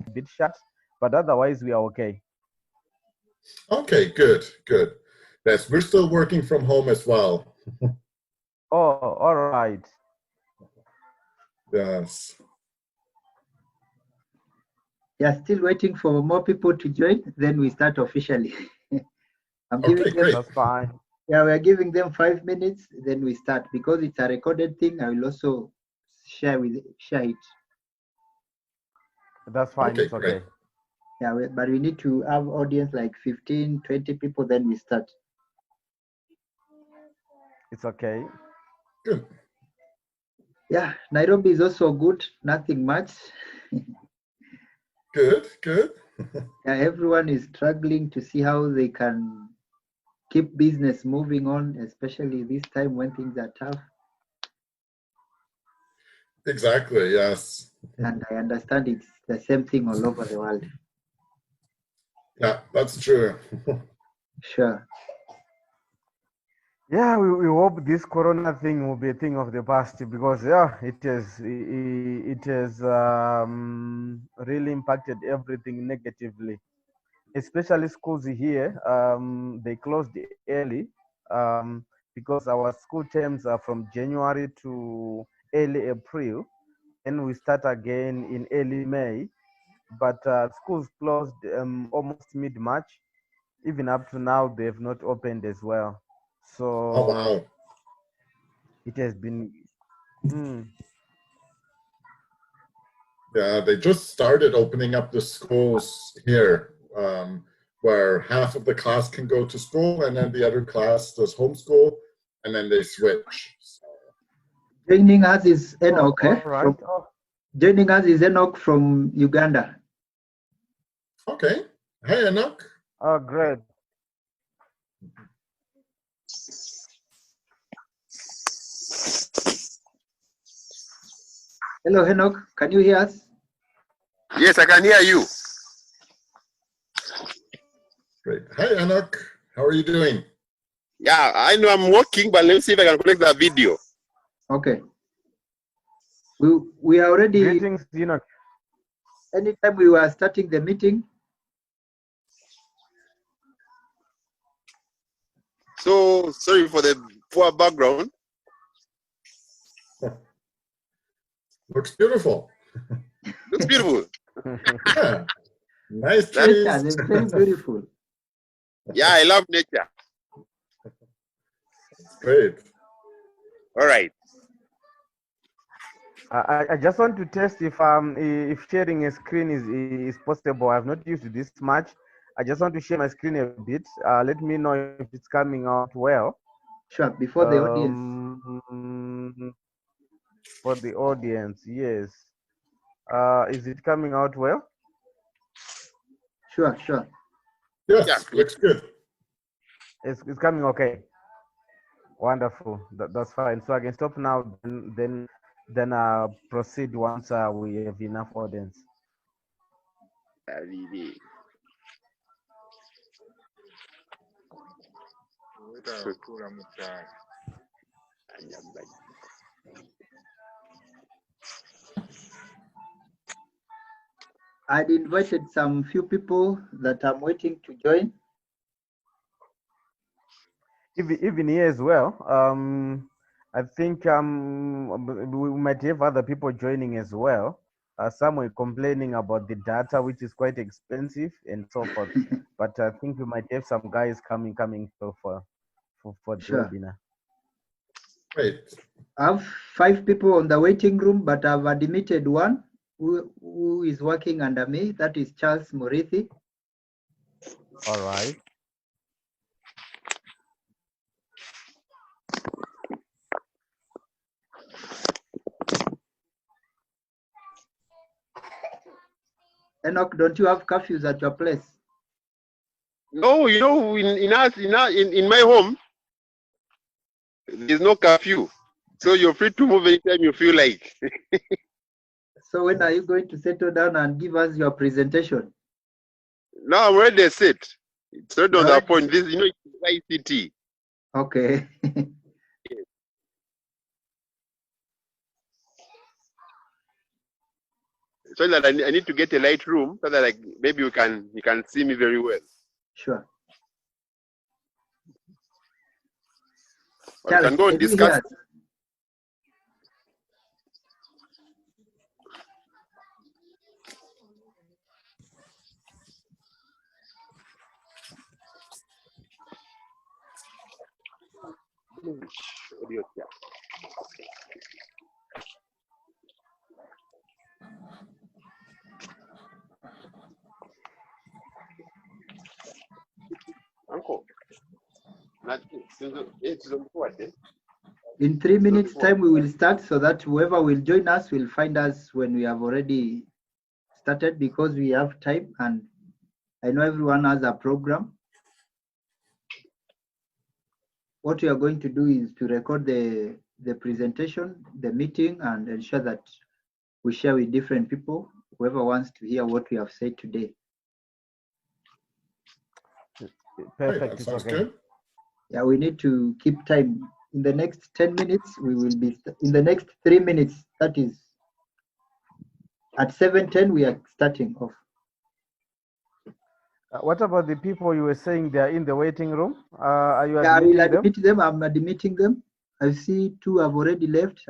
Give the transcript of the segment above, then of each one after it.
a bit shut, but otherwise we are okay. Okay, good, good. Yes, we're still working from home as well. Oh, all right. Yes. Yeah, still waiting for more people to join, then we start officially. I'm giving Okay, them, great. That's fine. yeah, we're giving them 5 minutes, then we start. Because it's a recorded thing, I will also share it. That's fine. Okay, It's okay. great. Yeah, but we need to have audience like 15, 20 people, then we start. It's okay. Good. Yeah, Nairobi is also good, nothing much. Good, good. Yeah, everyone is struggling to see how they can keep business moving on, especially this time when things are tough. Exactly, yes. And I understand it's the same thing all over the world. Yeah, that's true. Sure. Yeah, we hope this corona thing will be a thing of the past, because yeah, it has really impacted everything negatively, especially schools here. They closed early, because our school terms are from January to early April, and we start again in early May. But schools closed almost mid-March. Even up to now, they have not opened as well. Oh, So wow. it has been. Yeah, they just started opening up the schools here, where half of the class can go to school and then the other class does homeschool, and then they switch. So, Joining us is Enoch. All right. Joining us is Enoch from Uganda. okay. Hey, Enoch. Oh, great. Hello, Enoch. Can you hear us? Yes, I can hear you. Great. Hi, Enoch. How are you doing? Yeah, I know I'm working, but let's see if I can connect the video. Okay. We are already. Greetings, Enoch. Anytime we were starting the meeting. So sorry for the poor background. Looks beautiful. Looks beautiful. Yeah. Nice Nature, trees. they're very beautiful. Yeah, I love nature. Great. All right. I just want to test if sharing a screen is possible. I've not used this much. I just want to share my screen a bit. Let me know if it's coming out well. Sure. Before the audience. For the audience, yes. Is it coming out well? Sure, sure. Yes, Yeah. looks good. It's coming okay. Wonderful. That's fine. So I can stop now. Then proceed once we have enough audience. I'd invited some few people that I'm waiting to join. Even here as well. I think we might have other people joining as well. Some were complaining about the data, which is quite expensive and so forth. But I think we might have some guys coming for the Sure. webinar. Great. I have 5 people on the waiting room, but I've admitted one who is working under me. That is Charles Murithi. All right. Enoch, don't you have curfews at your place? No, you know, in my home, there's no curfew. So you're free to move anytime you feel like. So when are you going to settle down and give us your presentation? No, I'm already set. It's already on All the right. point. This, it's ICT. Okay. so that I need to get a light room so that maybe you can see me very well. Sure. Well, we can go and can you hear discuss. us? Uncle. In 3 minutes time we will start, so that whoever will join us will find us when we have already started, because we have time and I know everyone has a program. What we are going to do is to record the presentation, the meeting, and ensure that we share with different people, whoever wants to hear what we have said today. Perfect. That sounds good. Yeah, we need to keep time. In the next 10 minutes, we will be, in the next 3 minutes, that is, at 7:10, we are starting off. What about the people you were saying they are in the waiting room? Are you Yeah, I will admitting them? admit them. I'm admitting them. I see 2 have already left.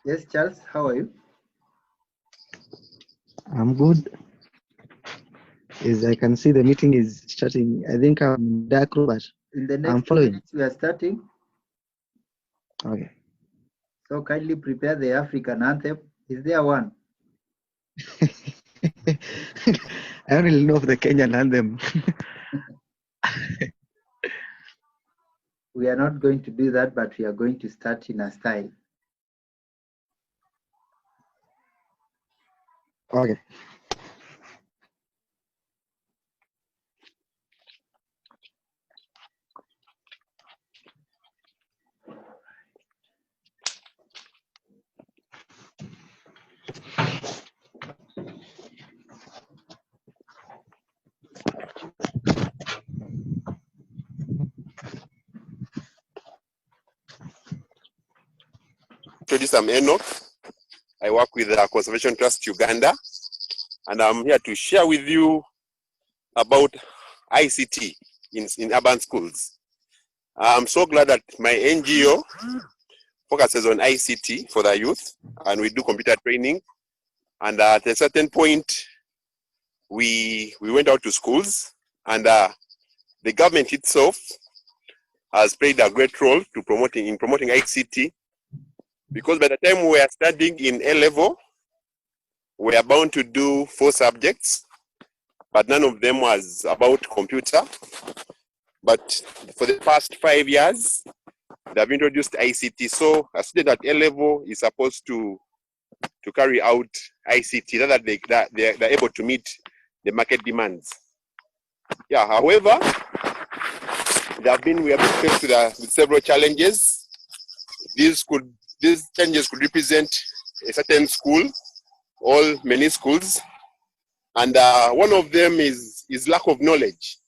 Yes, Charles, how are you? I'm good. As I can see, the meeting is starting. I think I'm in dark room, but In the I'm next 2 following. minutes, we are starting. Okay. So kindly prepare the African anthem. Is there one? I don't really know of the Kenyan anthem. We are not going to do that, but we are going to start in a style. Okay. Introduce, I'm Enoch. I work with the Conservation Trust Uganda, and I'm here to share with you about ICT in urban schools. I'm so glad that my NGO focuses on ICT for the youth, and we do computer training. And at a certain point, we went out to schools, and the government itself has played a great role to promoting ICT, because by the time we were studying in A level, we are bound to do 4 subjects, but none of them was about computer. But for the past 5 years, they have introduced ICT. So a student at A level is supposed to carry out ICT, so that they're able to meet the market demands. Yeah, however, we have been faced with several challenges. These challenges could represent a certain school or many schools, and one of them is lack of knowledge.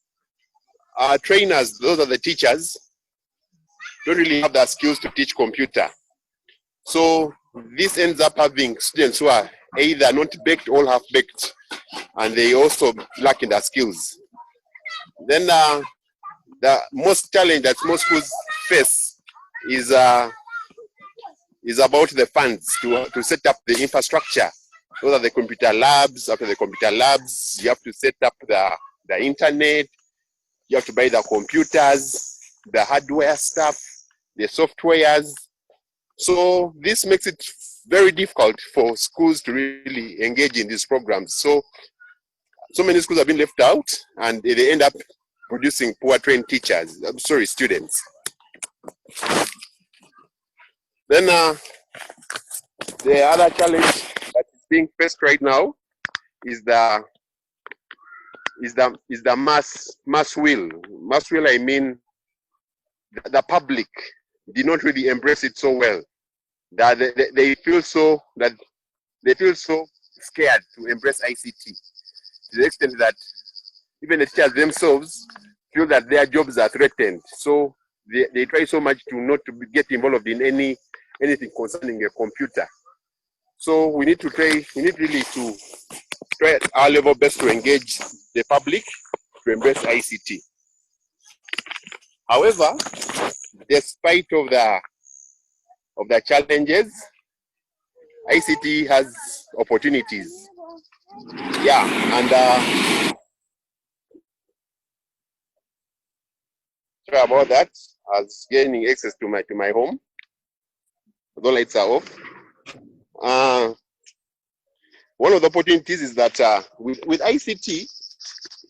Our trainers, those are the teachers, don't really have the skills to teach computer. So this ends up having students who are either not baked or half baked, and they also lack in their skills. Then the most challenge that most schools face is about the funds to set up the infrastructure. Those are the computer labs. After the computer labs, you have to set up the internet. You have to buy the computers, the hardware stuff, the softwares. So this makes it very difficult for schools to really engage in these programs. So so many schools have been left out, and they end up producing poor trained teachers. I'm sorry, students. Then the other challenge that is being faced right now is the mass will. Mass will, I mean, the public did not really embrace it so well. That they feel so scared to embrace ICT, to the extent that even the teachers themselves feel that their jobs are threatened. So they try so much to not to get involved in anything concerning a computer. So we need really to try at our level best to engage the public to embrace ICT. However, despite of the challenges, ICT has opportunities. Yeah, and sorry about that. I was gaining access to my home. The lights are off. One of the opportunities is that with ICT,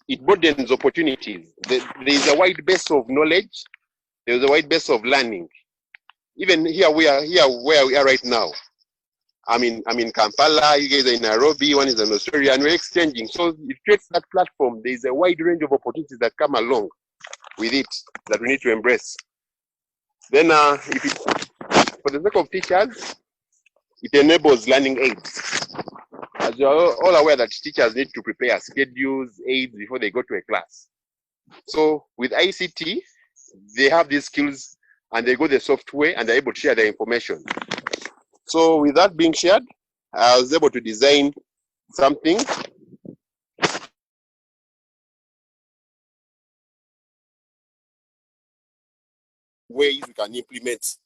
it broadens opportunities. There is a wide base of knowledge. There is a wide base of learning. Even where we are right now. I'm in Kampala. You guys are in Nairobi. One is in Australia, and we're exchanging. So it creates that platform. There is a wide range of opportunities that come along with it that we need to embrace. Then, for the sake of teachers, it enables learning aids. As you are all aware that teachers need to prepare schedules, aids before they go to a class. So with ICT, they have these skills and they got the software and they're able to share the information. So with that being shared, I was able to design something ways we can implement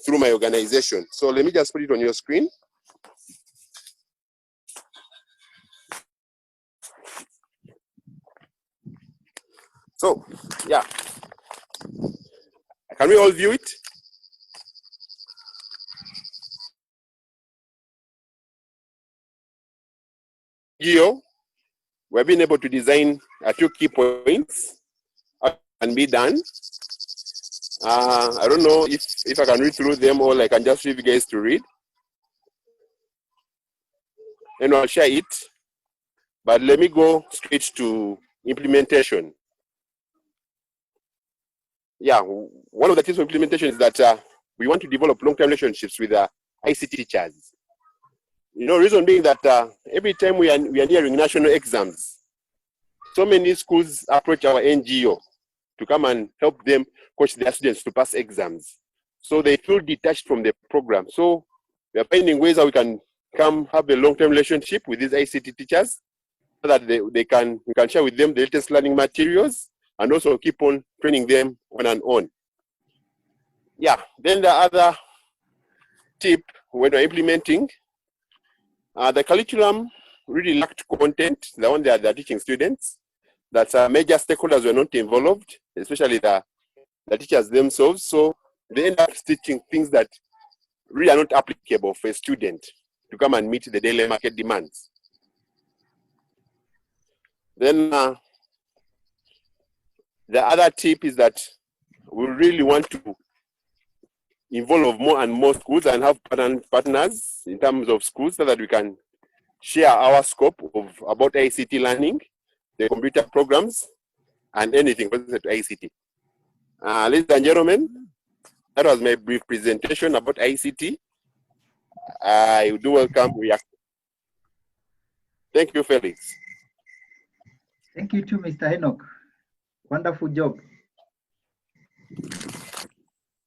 through my organization. So let me just put it on your screen. So yeah, can we all view it? Geo, we've been able to design a few key points can be done. I don't know if I can read through them or I can just leave you guys to read. And I'll share it. But let me go straight to implementation. Yeah, one of the tips for implementation is that we want to develop long-term relationships with ICT teachers. You know, reason being that every time we are nearing national exams, so many schools approach our NGO to come and help them coach their students to pass exams. So they feel detached from the program. So we are finding ways how we can come have a long-term relationship with these ICT teachers so that we can share with them the latest learning materials and also keep on training them on and on. Yeah, then the other tip when we're implementing, the curriculum really lacked content, the one they're teaching students, that major stakeholders were not involved, especially the teachers themselves. So they end up teaching things that really are not applicable for a student to come and meet the daily market demands. Then the other tip is that we really want to involve more and more schools and have partners in terms of schools so that we can share our scope about ICT learning, the computer programs, and anything related to ICT. Ladies and gentlemen, that was my brief presentation about ICT. I do welcome reaction. Thank you, Felix. Thank you too, Mr. Enoch. Wonderful job.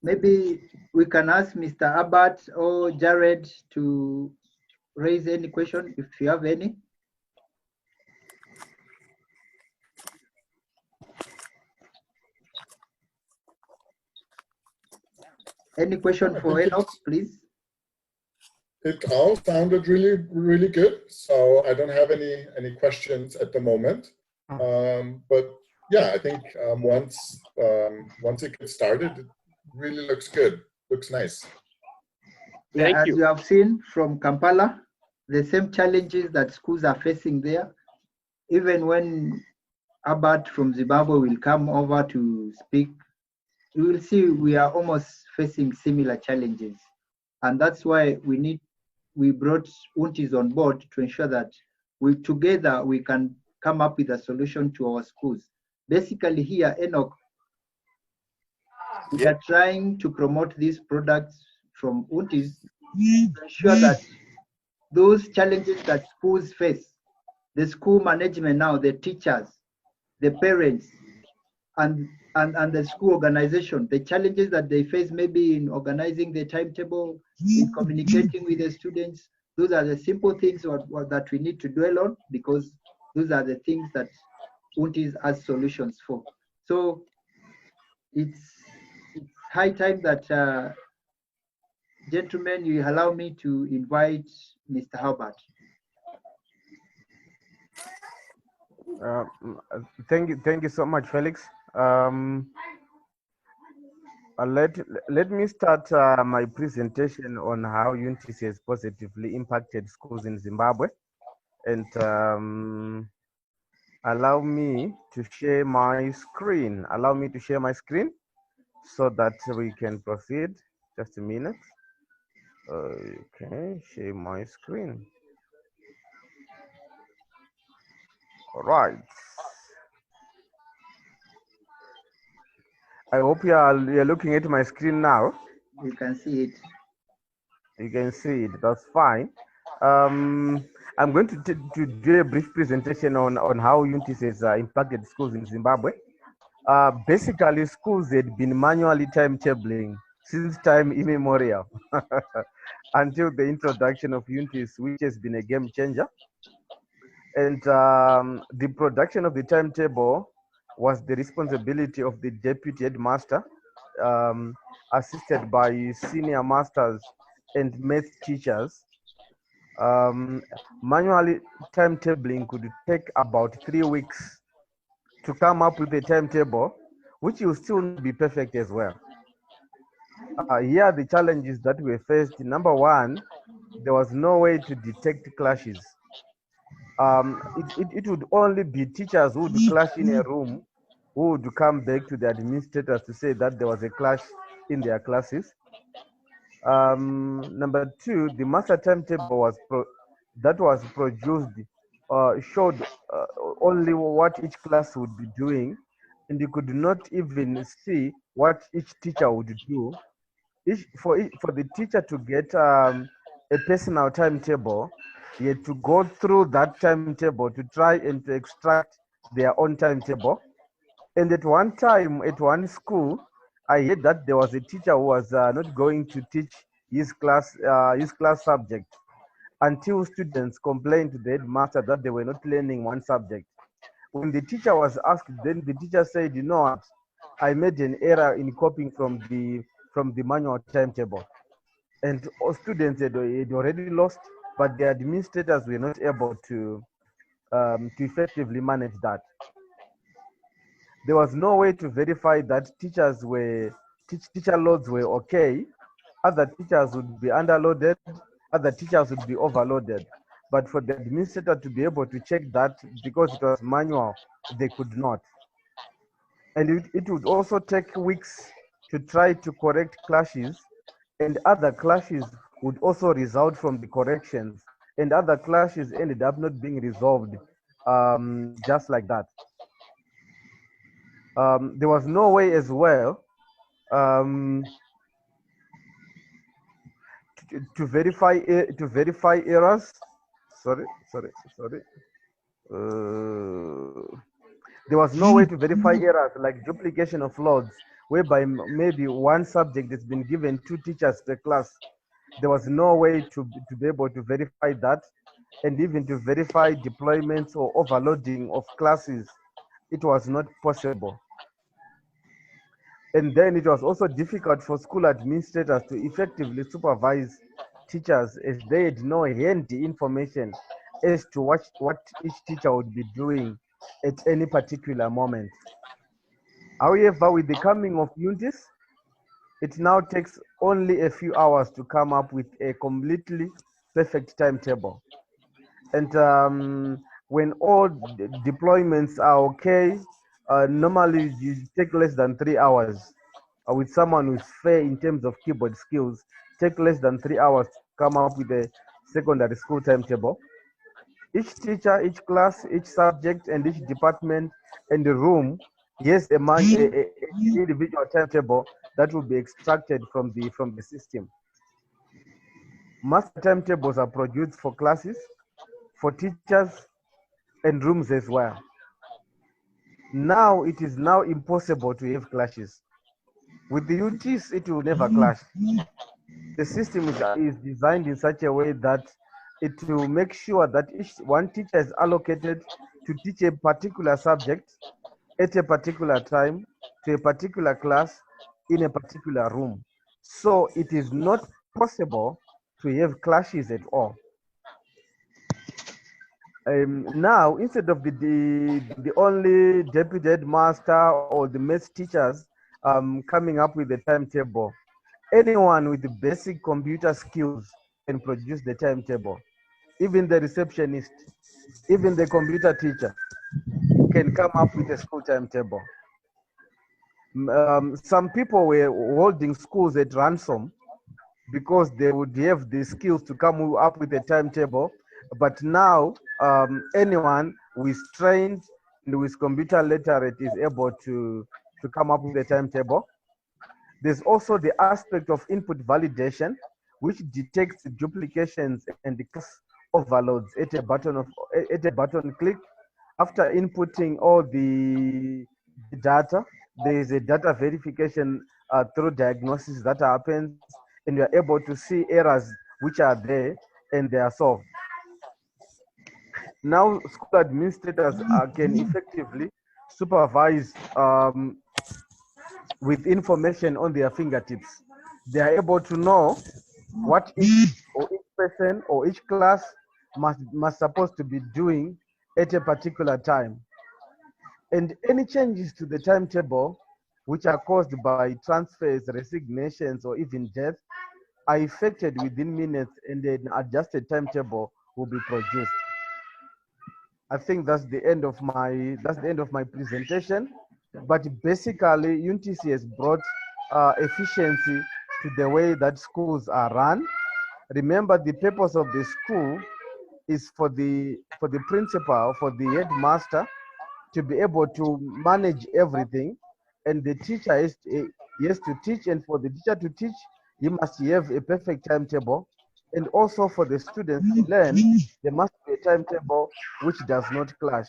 Maybe we can ask Mr. Abbott or Jared to raise any question if you have any. Any question for Enoch, please? It all sounded really, really good. So I don't have any questions at the moment. But yeah, I think once it gets started, it really looks good. Looks nice. Yeah, as you have seen from Kampala, the same challenges that schools are facing there, even when Albert from Zimbabwe will come over to speak, you will see we are almost facing similar challenges. And that's why we brought UNTIs on board to ensure that together we can come up with a solution to our schools. Basically here, Enoch, we are trying to promote these products from UNTIs to ensure that those challenges that schools face, the school management now, the teachers, the parents, and the school organization, the challenges that they face maybe in organizing the timetable, in communicating with the students, those are the simple things that we need to dwell on, because those are the things that UNTIS has solutions for. So it's high time that, gentlemen, you allow me to invite Mr. Halbert. Thank you so much, Felix. Let me start my presentation on how UNTIS has positively impacted schools in Zimbabwe, and allow me to share my screen. Allow me to share my screen so that we can proceed. Just a minute. Okay, share my screen. All right. I hope you're looking at my screen now. You can see it. You can see it. That's fine. I'm going to do a brief presentation on how UNTIS has impacted schools in Zimbabwe. Basically, schools had been manually timetabling since time immemorial until the introduction of UNTIS, which has been a game changer. And the production of the timetable was the responsibility of the deputy headmaster, assisted by senior masters and math teachers. Manually timetabling could take about 3 weeks to come up with a timetable, which will still not be perfect as well. Here are the challenges that were faced. Number one, there was no way to detect clashes. It would only be teachers who would clash in a room, who would come back to the administrators to say that there was a clash in their classes. Number two, the master timetable was produced showed only what each class would be doing, and you could not even see what each teacher would do. For the teacher to get a personal timetable, he had to go through that timetable to try and to extract their own timetable. And at one time, at one school, I heard that there was a teacher who was not going to teach his class subject until students complained to the headmaster that they were not learning one subject. When the teacher was asked, then the teacher said, "You know what? I made an error in copying from the manual timetable." And all students had already lost, but the administrators were not able to effectively manage that. There was no way to verify that teacher loads were okay. Other teachers would be underloaded, other teachers would be overloaded. But for the administrator to be able to check that, because it was manual, they could not. And it would also take weeks to try to correct clashes, and other clashes would also result from the corrections, and other clashes ended up not being resolved just like that. There was no way as well um, to verify errors. Sorry. There was no way to verify errors like duplication of loads, whereby maybe one subject has been given 2 teachers per class. There was no way to be able to verify that, and even to verify deployments or overloading of classes, it was not possible. And then it was also difficult for school administrators to effectively supervise teachers, as they had no handy information as to what each teacher would be doing at any particular moment. However, with the coming of UNTIS, it now takes only a few hours to come up with a completely perfect timetable. And When all deployments are okay, normally you take less than 3 hours. With someone who's fair in terms of keyboard skills, take less than 3 hours to come up with a secondary school timetable. Each teacher, each class, each subject, and each department and the room, yes, a individual timetable that will be extracted from the system. Master timetables are produced for classes, for teachers, and rooms as well. Now it is now impossible to have clashes. With the UTs, it will never clash. The system is designed in such a way that it will make sure that each one teacher is allocated to teach a particular subject at a particular time to a particular class in a particular room. So it is not possible to have clashes at all. Now, instead of the only deputy headmaster or the maths teachers coming up with the timetable, anyone with the basic computer skills can produce the timetable. Even the receptionist, even the computer teacher can come up with a school timetable. Some people were holding schools at ransom because they would have the skills to come up with a timetable. But now, anyone who is trained and who is computer literate is able to come up with a timetable. There's also the aspect of input validation, which detects duplications and class overloads at a button click. After inputting all the data, there is a data verification through diagnosis that happens, and you're able to see errors which are there and they are solved. Now, school administrators can effectively supervise with information on their fingertips. They are able to know what each person or each class must supposed to be doing at a particular time. And any changes to the timetable, which are caused by transfers, resignations, or even death, are effected within minutes, and an adjusted timetable will be produced. I think that's the end of my presentation. But basically, UNTC has brought efficiency to the way that schools are run. Remember, the purpose of the school is for the principal, for the headmaster, to be able to manage everything, and the teacher is to teach, and for the teacher to teach, he must have a perfect timetable, and also for the students to learn, there must be a timetable which does not clash.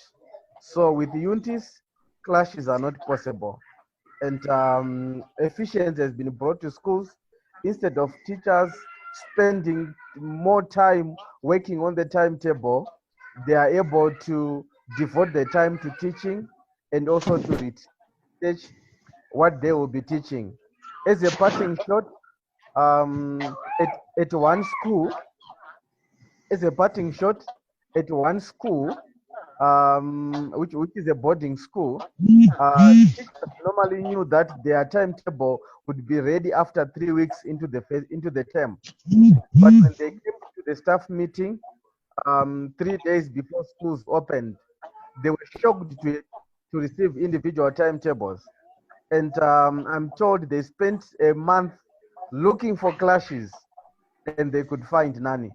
So with UNTIS, clashes are not possible, and efficiency has been brought to schools. Instead of teachers spending more time working on the timetable, they are able to devote their time to teaching and also to research what they will be teaching. As a parting shot, at one school, as a parting shot, at one school, which is a boarding school, teachers normally knew that their timetable would be ready after 3 weeks into the term. But when they came to the staff meeting, 3 days before schools opened, they were shocked to receive individual timetables. And I'm told they spent a month looking for clashes and they could find none.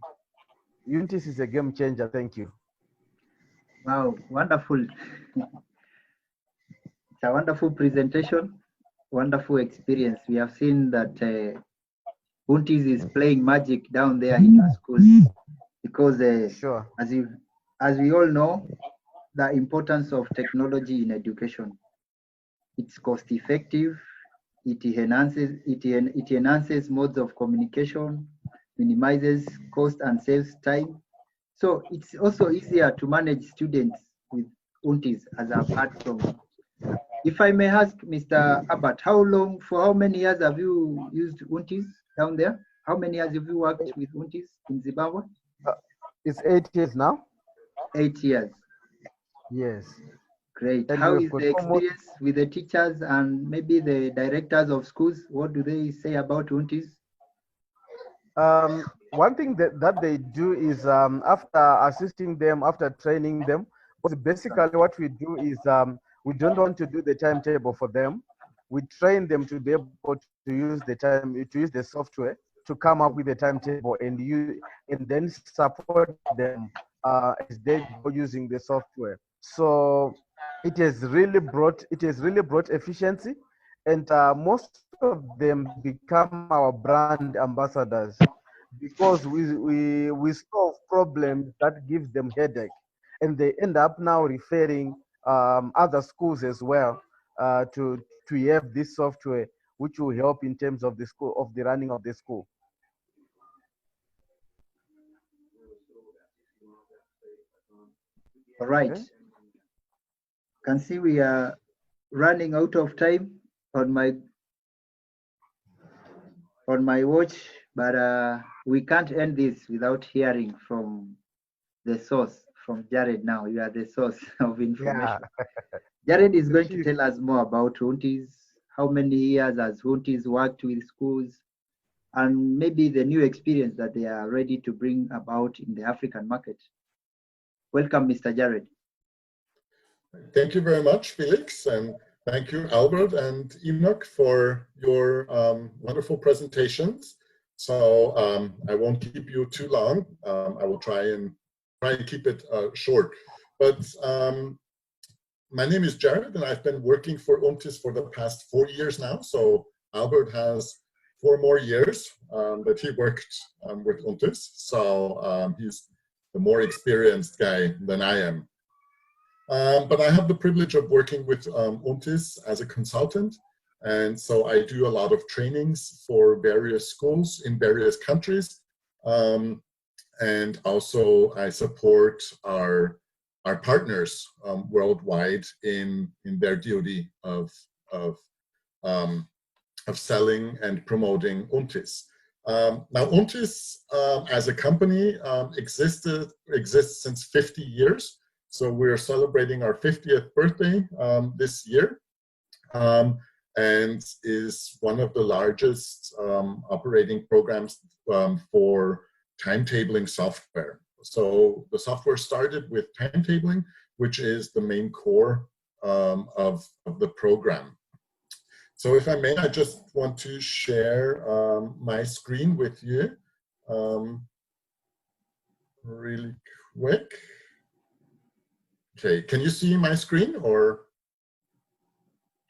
Untis is a game changer. Thank you. Wow, wonderful. It's a wonderful presentation, wonderful experience. We have seen that Untis is playing magic down there in our schools because Sure. as we all know, the importance of technology in education. It's cost effective, it enhances modes of communication, minimizes cost and saves time. So it's also easier to manage students with UNTIS, as I've heard from. If I may ask, Mr. Abbott, for how many years have you used UNTIS down there? How many years have you worked with UNTIS in Zimbabwe? It's 8 years now. 8 years. Yes. Great. And How we've is got the almost, experience with the teachers and maybe the directors of schools? What do they say about UNTIS? one thing that they do is after assisting them, after training them, because basically what we do is we don't want to do the timetable for them. We train them to be able to use the software to come up with a timetable and then support them as they go using the software. So it has really brought efficiency, and most of them become our brand ambassadors because we solve problems that give them headache, and they end up now referring other schools as well to have this software, which will help in terms of the running of the school. All right. Okay. Can see we are running out of time on my watch, but we can't end this without hearing from the source, from Jared. Now you are the source of Yeah. information. Jared is going to Chief. tell us more about Huntis, how many years has Huntis worked with schools, and maybe the new experience that they are ready to bring about in the African market. Welcome, Mr. Jared. Thank you very much, Felix, and thank you, Albert and Enoch, for your wonderful presentations. So I won't keep you too long. I will try and keep it short. But my name is Jared, and I've been working for UNTIS for the past 4 years now. So Albert has 4 more years that he worked with UNTIS. So he's the more experienced guy than I am. But I have the privilege of working with UNTIS as a consultant. And so I do a lot of trainings for various schools in various countries. And also I support our partners worldwide in their duty of selling and promoting UNTIS. Now UNTIS as a company exists since 50 years. So we're celebrating our 50th birthday this year, and is one of the largest operating programs for timetabling software. So the software started with timetabling, which is the main core of the program. So if I may, I just want to share my screen with you really quick. Okay, can you see my screen or?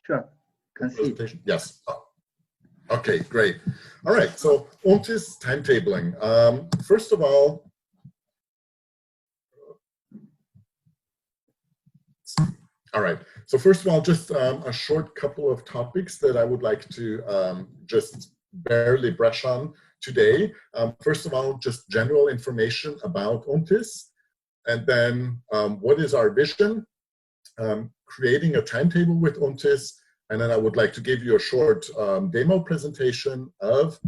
Sure, can see it. Yes. Okay, great. All right, so UNTIS timetabling. First of all, just a short couple of topics that I would like to just barely brush on today. First of all, just general information about UNTIS. And then what is our vision? Creating a timetable with UNTIS. And then I would like to give you a short demo presentation of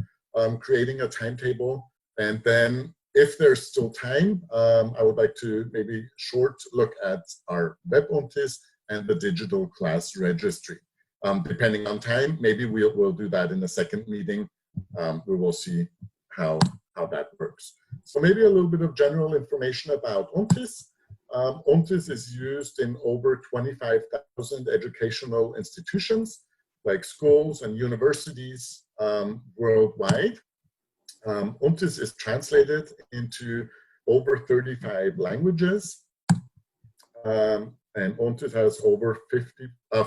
creating a timetable. And then if there's still time, I would like to maybe short look at our web UNTIS and the digital class registry. Depending on time, maybe we'll do that in the second meeting. We will see how that works. So maybe a little bit of general information about UNTIS. UNTIS is used in over 25,000 educational institutions, like schools and universities worldwide. UNTIS is translated into over 35 languages. And UNTIS has over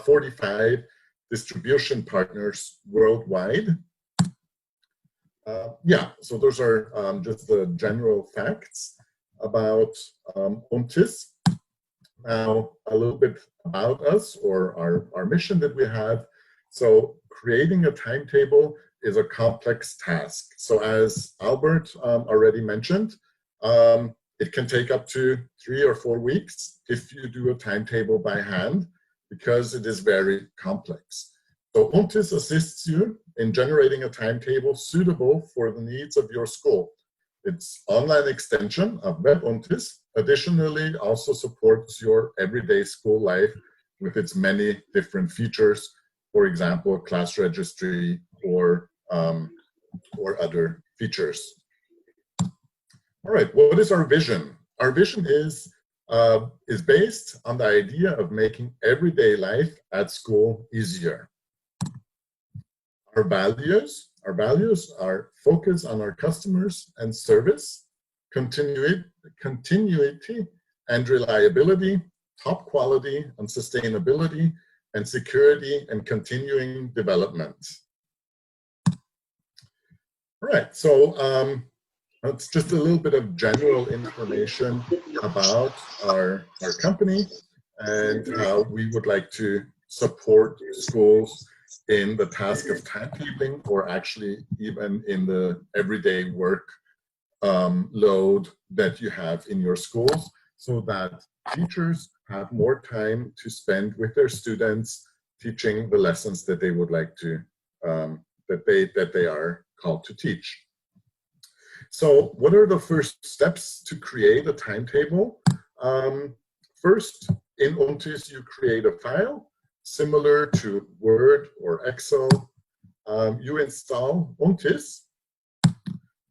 45 distribution partners worldwide. Yeah, so those are just the general facts about UNTIS. Now, a little bit about us or our mission that we have. So creating a timetable is a complex task. So as Albert already mentioned, it can take up to 3 or 4 weeks if you do a timetable by hand, because it is very complex. So UNTIS assists you in generating a timetable suitable for the needs of your school. It's online extension of web UNTIS. Additionally, also supports your everyday school life with its many different features, for example, class registry or other features. All right, what is our vision? Our vision is based on the idea of making everyday life at school easier. Our values are focus on our customers and service, continuity and reliability, top quality and sustainability, and security and continuing development. All right, so that's just a little bit of general information about our company and how we would like to support schools in the task of timetabling, or actually even in the everyday work load that you have in your schools, so that teachers have more time to spend with their students, teaching the lessons that they would like to, that they are called to teach. So what are the first steps to create a timetable? First, in UNTIS, you create a file similar to Word or Excel. You install UNTIS,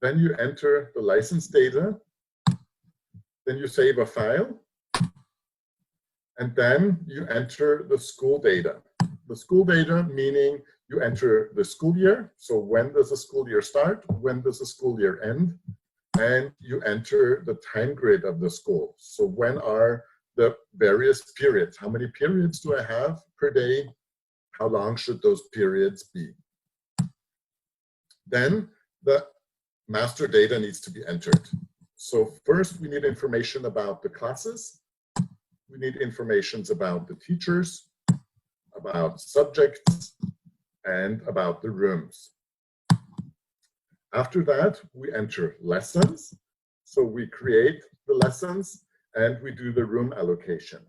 then you enter the license data, then you save a file, and then you enter the school data. The school data meaning you enter the school year, so when does the school year start, when does the school year end, and you enter the time grid of the school. So when are the various periods? How many periods do I have per day? How long should those periods be? Then the master data needs to be entered. So first we need information about the classes. We need information about the teachers, about subjects, and about the rooms. After that, we enter lessons. So we create the lessons and we do the room allocation.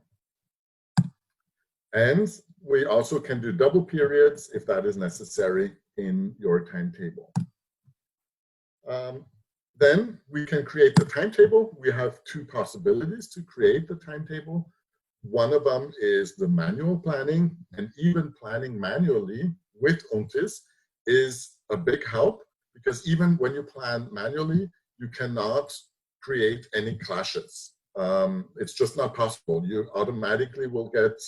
And we also can do double periods if that is necessary in your timetable. Then we can create the timetable. We have two possibilities to create the timetable. One of them is the manual planning, and even planning manually with UNTIS is a big help, because even when you plan manually, you cannot create any clashes. It's just not possible. You automatically will get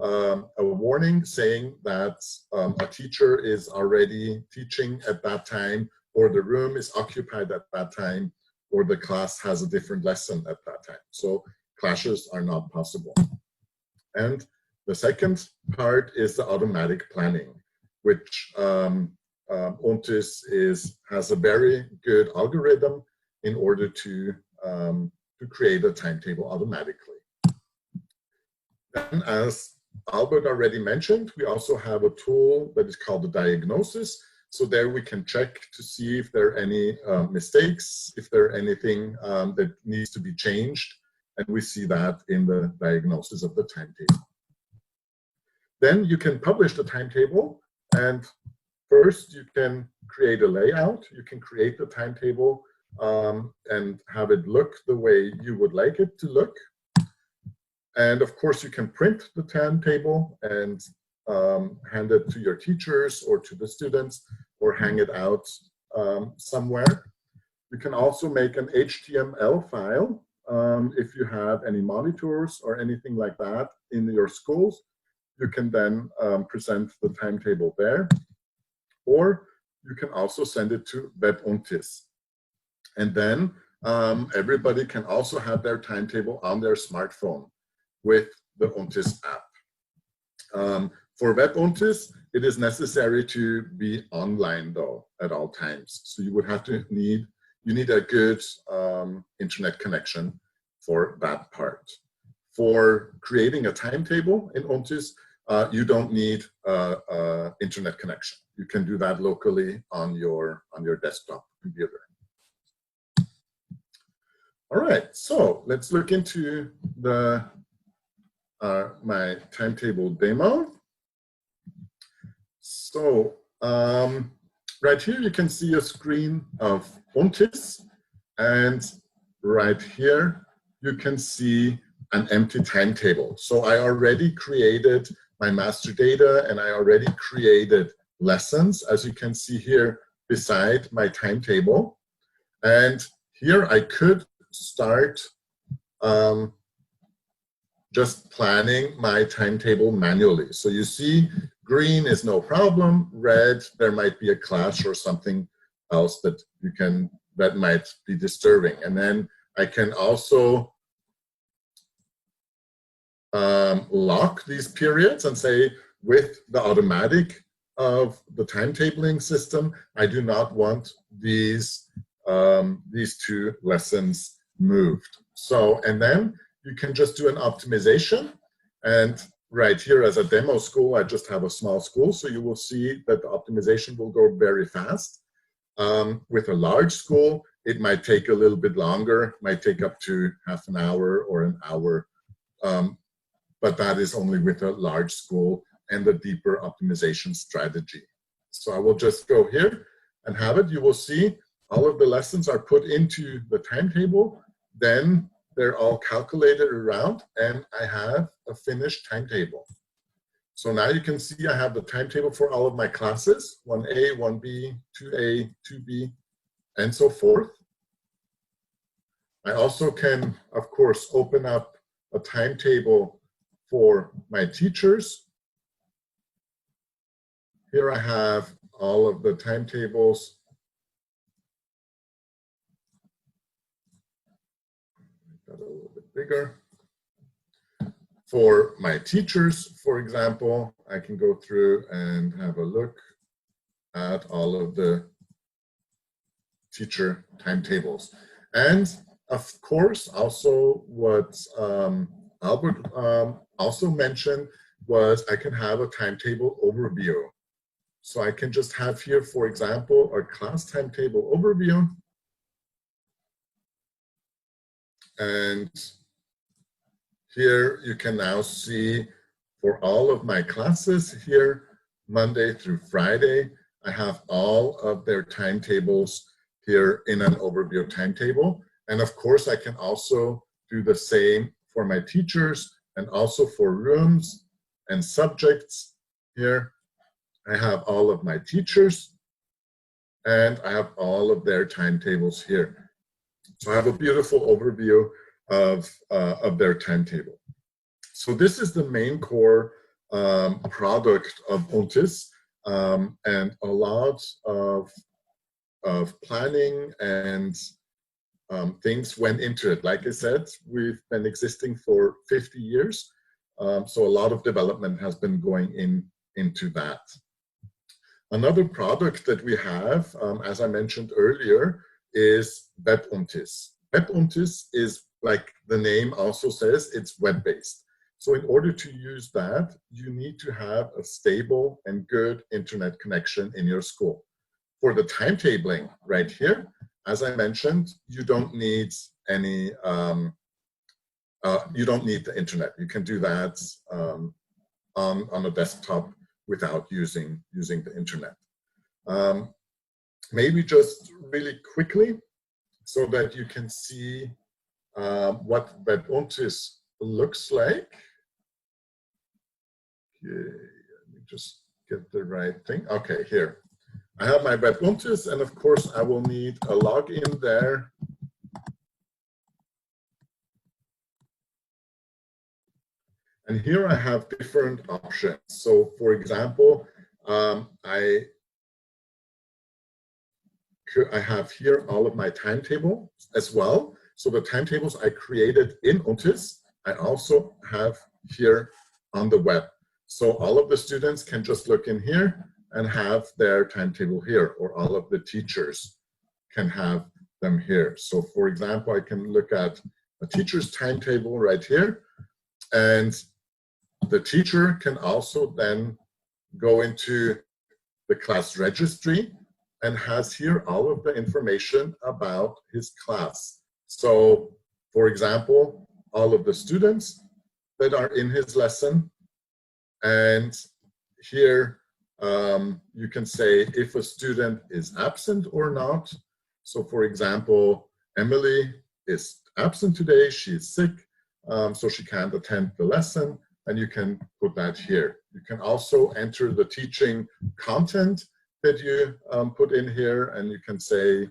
a warning saying that a teacher is already teaching at that time, or the room is occupied at that time, or the class has a different lesson at that time. So clashes are not possible. And the second part is the automatic planning, which UNTIS has a very good algorithm in order to create a timetable automatically. Then, as Albert already mentioned, we also have a tool that is called the diagnosis. So there we can check to see if there are any mistakes, if there are anything that needs to be changed, and we see that in the diagnosis of the timetable. Then you can publish the timetable, and first you can create a layout. You can create the timetable and have it look the way you would like it to look. And of course you can print the timetable and hand it to your teachers or to the students, or hang it out somewhere. You can also make an HTML file if you have any monitors or anything like that in your schools. You can then present the timetable there, or you can also send it to WebUntis. And then everybody can also have their timetable on their smartphone with the UNTIS app. For WebUntis, it is necessary to be online though at all times. So you would have to need a good internet connection for that part. For creating a timetable in UNTIS, you don't need internet connection. You can do that locally on your desktop computer. All right, so let's look into the my timetable demo. So right here you can see a screen of UNTIS, and right here you can see an empty timetable. So I already created my master data, and I already created lessons, as you can see here beside my timetable. And here I could start just planning my timetable manually. So you see, green is no problem. Red, there might be a clash or something else that that might be disturbing. And then I can also lock these periods and say, with the automatic of the timetabling system, I do not want these two lessons moved. So, and then you can just do an optimization. And right here as a demo school, I just have a small school, so you will see that the optimization will go very fast. With a large school, it might take a little bit longer, might take up to half an hour or an hour. But that is only with a large school and a deeper optimization strategy. So I will just go here and have it. You will see all of the lessons are put into the timetable. Then they're all calculated around, and I have a finished timetable. So now you can see I have the timetable for all of my classes, 1A, 1B, 2A, 2B, and so forth. I also can, of course, open up a timetable for my teachers. Here I have all of the timetables. Make that a little bit bigger. For my teachers, for example, I can go through and have a look at all of the teacher timetables. And of course, also what Albert also mentioned was I can have a timetable overview. So I can just have here, for example, a class timetable overview. And here you can now see for all of my classes here, Monday through Friday, I have all of their timetables here in an overview timetable. And of course, I can also do the same for my teachers and also for rooms and subjects. Here, I have all of my teachers and I have all of their timetables here. So I have a beautiful overview of their timetable. So this is the main core product of UNTIS, and a lot of planning and things went into it. Like I said, we've been existing for 50 years, so a lot of development has been going into that. Another product that we have, as I mentioned earlier, is WebUntis. WebUntis is, like the name also says, it's web-based. So in order to use that, you need to have a stable and good internet connection in your school. For the timetabling right here, as I mentioned, you don't need any, you don't need the internet. You can do that on a desktop without using the internet. Maybe just really quickly, so that you can see what WebUntis looks like. Okay, let me just get the right thing. Okay, here. I have my WebUntis, and of course I will need a login there. And here I have different options. So for example, I have here all of my timetable as well. So the timetables I created in UNTIS, I also have here on the web. So all of the students can just look in here and have their timetable here, or all of the teachers can have them here. So for example, I can look at a teacher's timetable right here, and the teacher can also then go into the class registry and has here all of the information about his class. So for example, all of the students that are in his lesson, and here you can say if a student is absent or not. So for example, Emily is absent today, she's sick, so she can't attend the lesson, and you can put that here. You can also enter the teaching content that you put in here, and you can say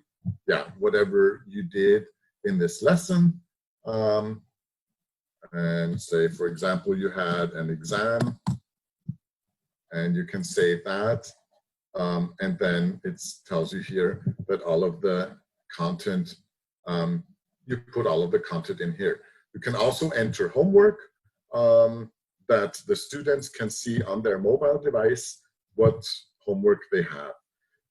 yeah, whatever you did in this lesson. And say, for example, you had an exam, and you can save that. And then it tells you here that all of the content, you put all of the content in here. You can also enter homework that the students can see on their mobile device what homework they have.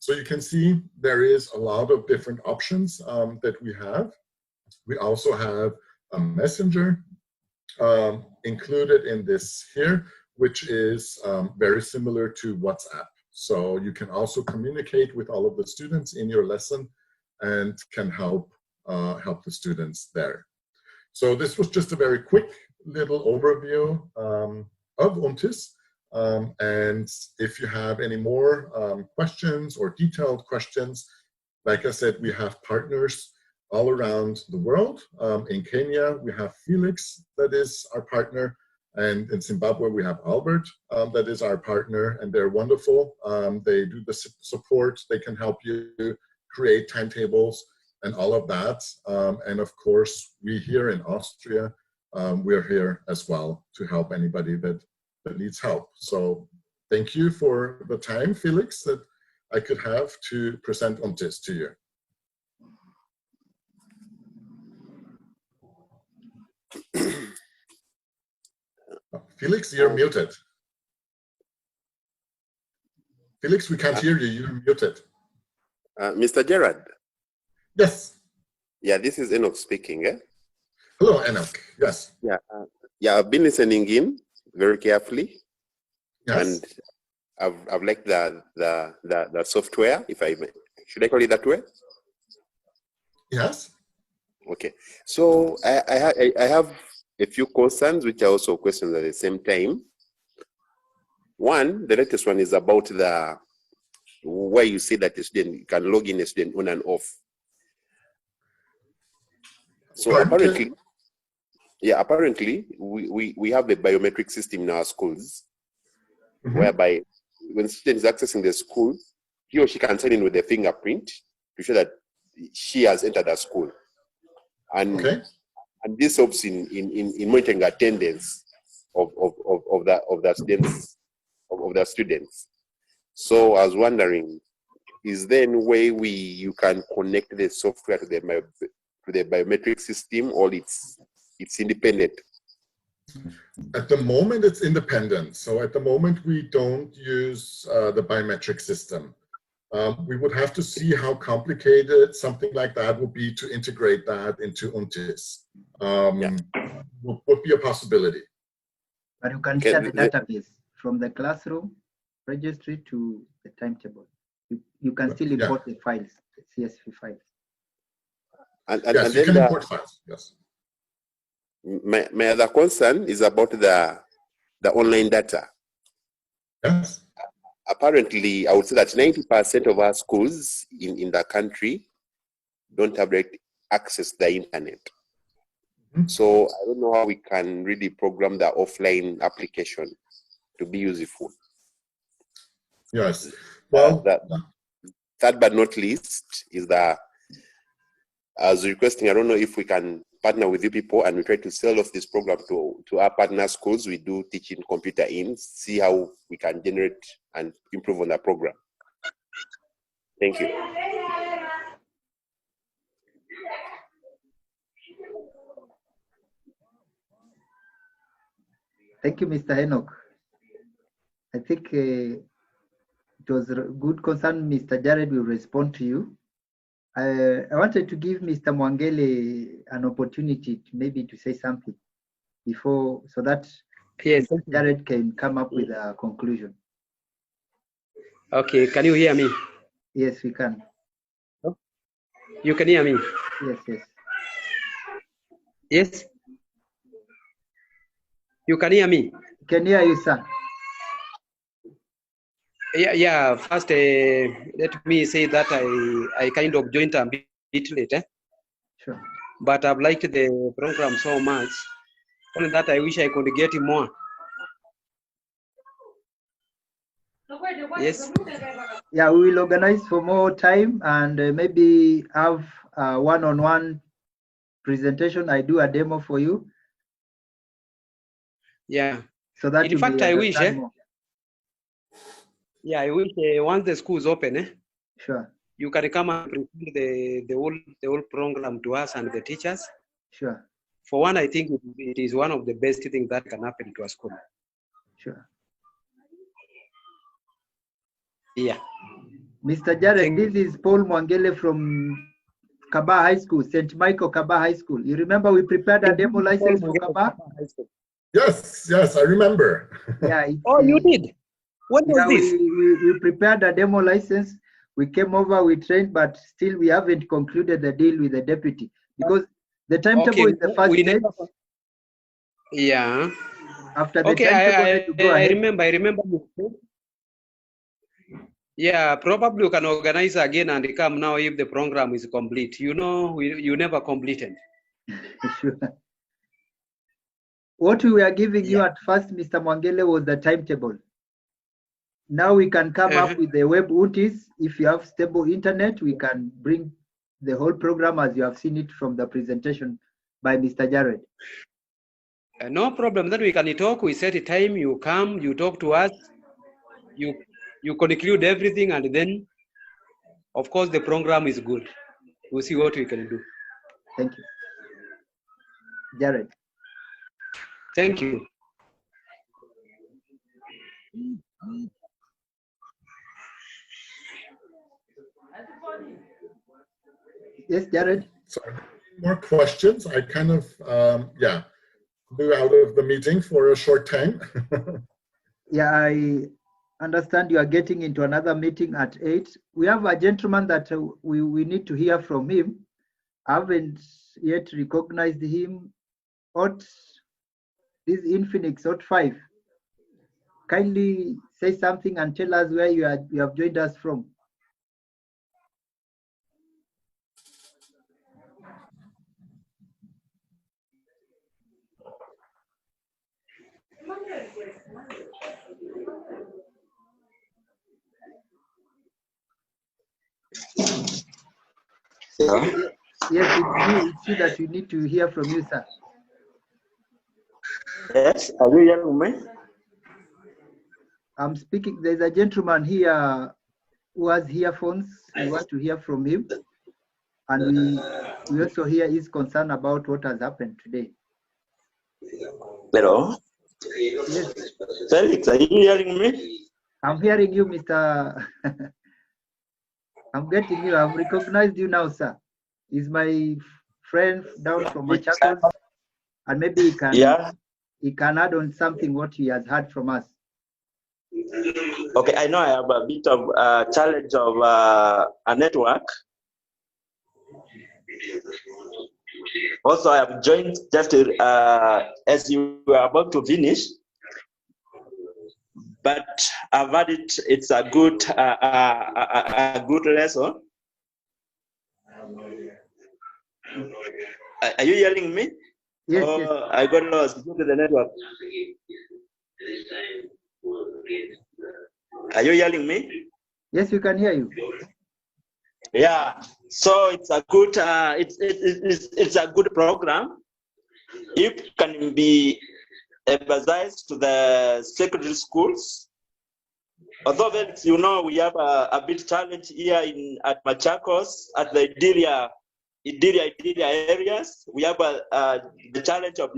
So you can see there is a lot of different options that we have. We also have a messenger included in this here, which is very similar to WhatsApp. So you can also communicate with all of the students in your lesson and can help the students there. So this was just a very quick little overview of UNTIS. And if you have any more questions or detailed questions, like I said, we have partners all around the world. In Kenya, we have Felix, that is our partner. And in Zimbabwe, we have Albert, that is our partner, and they're wonderful. They do the support. They can help you create timetables and all of that. And of course, we here in Austria, we're here as well to help anybody that needs help. So thank you for the time, Felix, that I could have to present UNTIS to you. Felix, you're muted. Felix, we can't hear you. You're muted. Mr. Gerard. Yes. Yeah, this is Enoch speaking. Eh? Hello, Enoch. Yes. Yeah. Yeah, I've been listening in very carefully. Yes. And I've liked the software, if I may. Should I call it that way? Yes. Okay. So I have a few concerns, which are also questions at the same time. One, the latest one is about the where you say that the student can log in a student on and off. So apparently, we have a biometric system in our schools, whereby when student is accessing the school, he or she can sign in with a fingerprint to show that she has entered the school. And and this helps in monitoring attendance of the students. So I was wondering, is there any way you can connect the software to the biometric system, or it's independent? At the moment, it's independent. So at the moment, we don't use the biometric system. We would have to see how complicated something like that would be to integrate that into UNTIS. Would be a possibility. But you can share the database from the classroom registry to the timetable. You can still import the files, the CSV files. Yes, you can import files, yes. My other concern is about the online data. Yes. Apparently, I would say that 90% of our schools in the country don't have direct access to the internet. So I don't know how we can really program the offline application to be useful. Yes. Well, third but not least is that I was requesting, I don't know if we can partner with you people and we try to sell off this program to our partner schools. We do teaching computer in, see how we can generate and improve on that program. Thank you. Thank you, Mr. Enoch. I think it was a good concern. Mr. Jared will respond to you. I wanted to give Mr. Mwangele an opportunity to say something before, so that Jared can come up with a conclusion. Okay, can you hear me? Yes, we can. You can hear me? Yes, yes. Yes? You can hear me? Can hear you, sir. Yeah. First, let me say that I kind of joined a bit late. Sure. But I've liked the program so much. Only that I wish I could get more. Yes. Yeah, we will organize for more time and maybe have a one-on-one presentation. I do a demo for you. Yeah. So that In you fact, may I wish, understand more. yeah, I wish once the school is open, Sure, you can come and present the whole program to us and the teachers. sure, For one, I think it is one of the best things that can happen to a school. sure. Yeah. Mr. Jared, Thank this is Paul Mwangele from Kaba High School, St. Michael Kaba High School. You remember we prepared a demo license for Kaba? Yes, yes, I remember. Yeah, it's, Oh, you did? What was yeah, this? we prepared a demo license. We came over, we trained, but still we haven't concluded the deal with the deputy because the timetable is the first we date. never. Yeah. After the Okay, timetable, then you go I ahead. remember. Yeah, probably you can organize again and come now if the program is complete. You know, you never completed. Sure. What we were giving you Yeah. at first, Mr. Mwangele, was the timetable. Now we can come up with the web UTIs. If you have stable internet, we can bring the whole program as you have seen it from the presentation by Mr. Jared. No problem. Then we can talk. We set a time. You come. You talk to us. You conclude everything, and then, of course, the program is good. We'll see what we can do. Thank you, Jared. Thank you. Yes, Jared. Sorry, more questions? I kind of, yeah, blew out of the meeting for a short time. Yeah, I understand you are getting into another meeting at 8. We have a gentleman that we need to hear from him. I haven't yet recognized him. This Infinix Hot 5. Kindly say something and tell us where you have joined us from. Yeah. Yes, it's you that we need to hear from you, sir. Yes, are you hearing me? I'm speaking. There's a gentleman here who has earphones. We want to hear from him. And we also hear his concern about what has happened today. Hello? Yes. Felix, are you hearing me? I'm hearing you, Mr. I'm getting you. I've recognized you now, sir. He's my friend down from Machakos. And maybe he can add on something what he has heard from us. Okay, I know I have a bit of a challenge of a network. Also, I have joined just as you were about to finish, but I've heard it's a good lesson. Are you hearing me? Yes, yes. I got lost due to the network. Are you hearing me? Yes, we can hear you. Yeah, so it's a good it's a good program. It can be emphasized to the secondary schools. Although you know we have a big challenge here at Machakos at the Idiria areas. We have the challenge of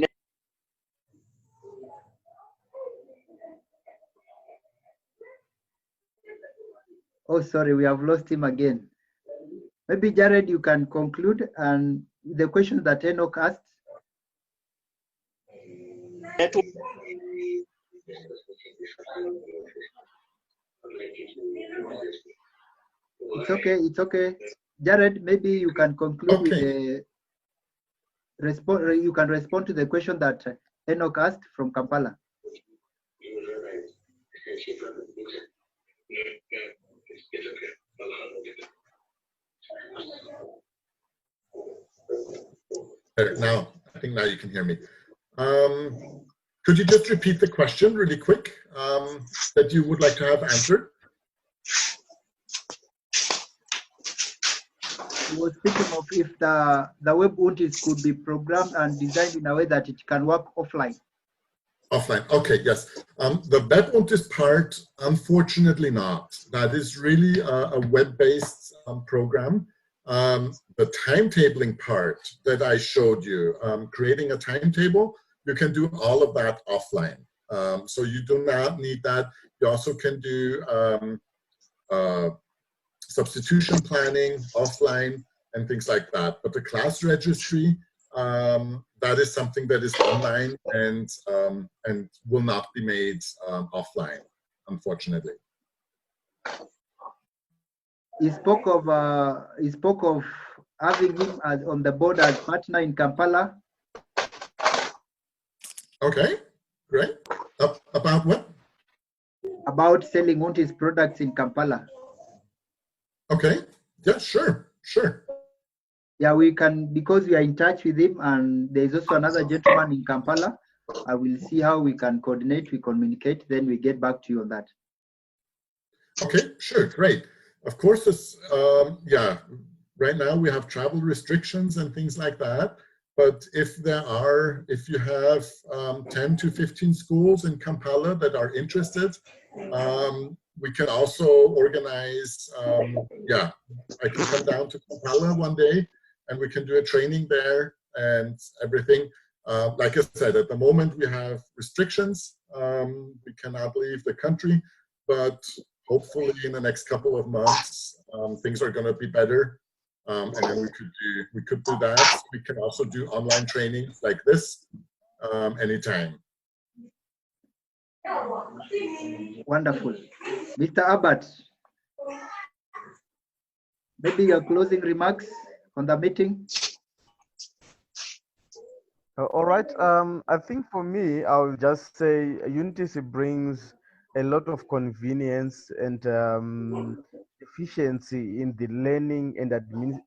Oh, sorry, we have lost him again. Maybe Jared, you can conclude and the question that Enoch asked. network. It's okay, it's okay. Jared, maybe you can conclude with the you can respond to the question that Enoch asked from Kampala. Now, I think now you can hear me. Could you just repeat the question really quick that you would like to have answered? was speaking of if the web Untis could be programmed and designed in a way that it can work offline. Offline, okay, yes. The web Untis part, unfortunately not. That is really a web-based program. The timetabling part that I showed you, creating a timetable, you can do all of that offline. So you do not need that. You also can do substitution planning offline and things like that. But the class registry, that is something that is online and will not be made offline, unfortunately. He spoke of having him as on the board as partner in Kampala. Okay, great. About what? About selling Untis products in Kampala. Okay, yeah, sure. Yeah, we can, because we are in touch with him, and there's also another gentleman in Kampala. I will see how we can coordinate, we communicate, then we get back to you on that. Okay, sure, great. Of course, it's, yeah, right now we have travel restrictions and things like that. But if you have 10 to 15 schools in Kampala that are interested, we can also organize, yeah, I can come down to Kampala one day and we can do a training there and everything. Like I said, at the moment we have restrictions. We cannot leave the country, but hopefully in the next couple of months, things are going to be better. And then we could do that. We can also do online trainings like this anytime. Wonderful. Mr. Abbott, maybe your closing remarks on the meeting? All right. I think for me, I will just say Unity brings a lot of convenience and efficiency in the learning and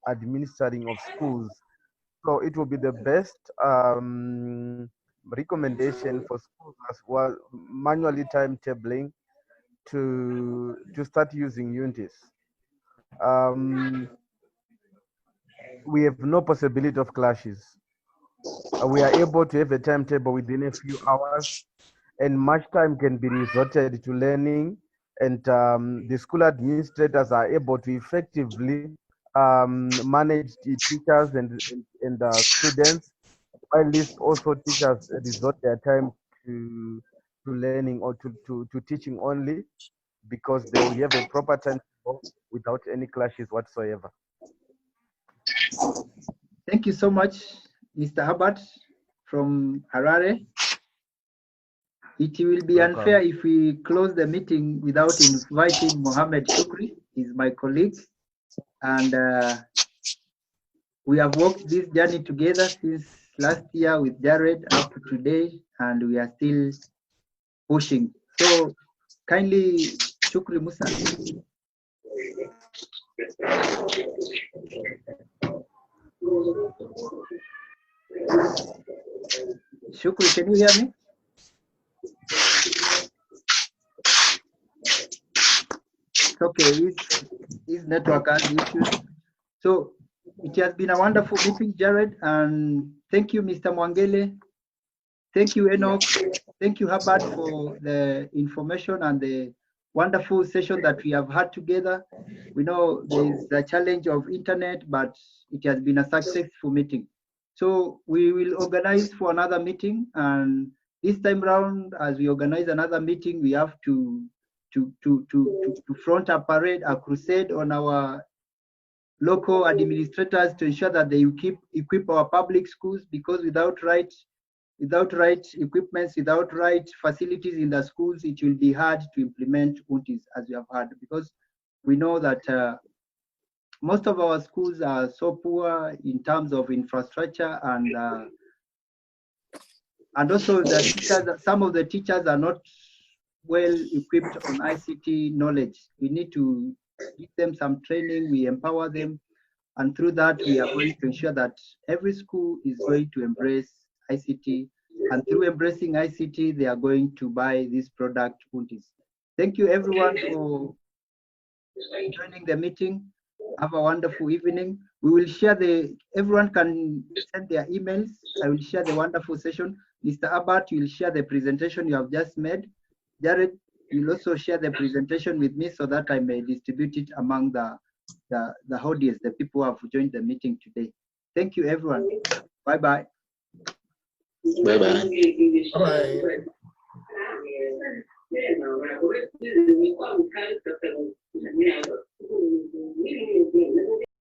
administering of schools. So it will be the best recommendation for schools as well, manually timetabling to start using Unity. We have no possibility of clashes. We are able to have a timetable within a few hours, and much time can be resorted to learning, and the school administrators are able to effectively manage the teachers and students, while this also teachers resort their time to learning or to teaching only, because they will have a proper timetable without any clashes whatsoever. Thank you so much, Mr. Hubbard from Harare. It will be unfair if we close the meeting without inviting Mohammed Shukri. He's my colleague, and we have walked this journey together since last year with Jared up to today, and we are still pushing. So kindly, Shukri Musa. Shukri, can you hear me? Okay, his network has issues. So it has been a wonderful meeting, Jared, and thank you, Mr. Mwangele. Thank you, Enoch. Thank you, Hubbard, for the information and the wonderful session that we have had together. We know there is the challenge of internet, but it has been a successful meeting. So we will organize for another meeting, and this time round, as we organize another meeting, we have to front a parade, a crusade on our local administrators to ensure that they equip our public schools, because without right equipments, without right facilities in the schools, it will be hard to implement UNTIS, as we have heard, because we know that most of our schools are so poor in terms of infrastructure, and also the teachers, some of the teachers are not well equipped on ICT knowledge. We need to give them some training, we empower them, and through that we are going to ensure that every school is going to embrace ICT, and through embracing ICT they are going to buy this product UNTIS. Thank you everyone for joining the meeting. Have a wonderful evening. We will share everyone can send their emails. I will share the wonderful session. Mr. Abbott, you will share the presentation you have just made. Jared, you will also share the presentation with me so that I may distribute it among the audience, the people who have joined the meeting today. Thank you, everyone. Bye-bye. Bye-bye. Bye.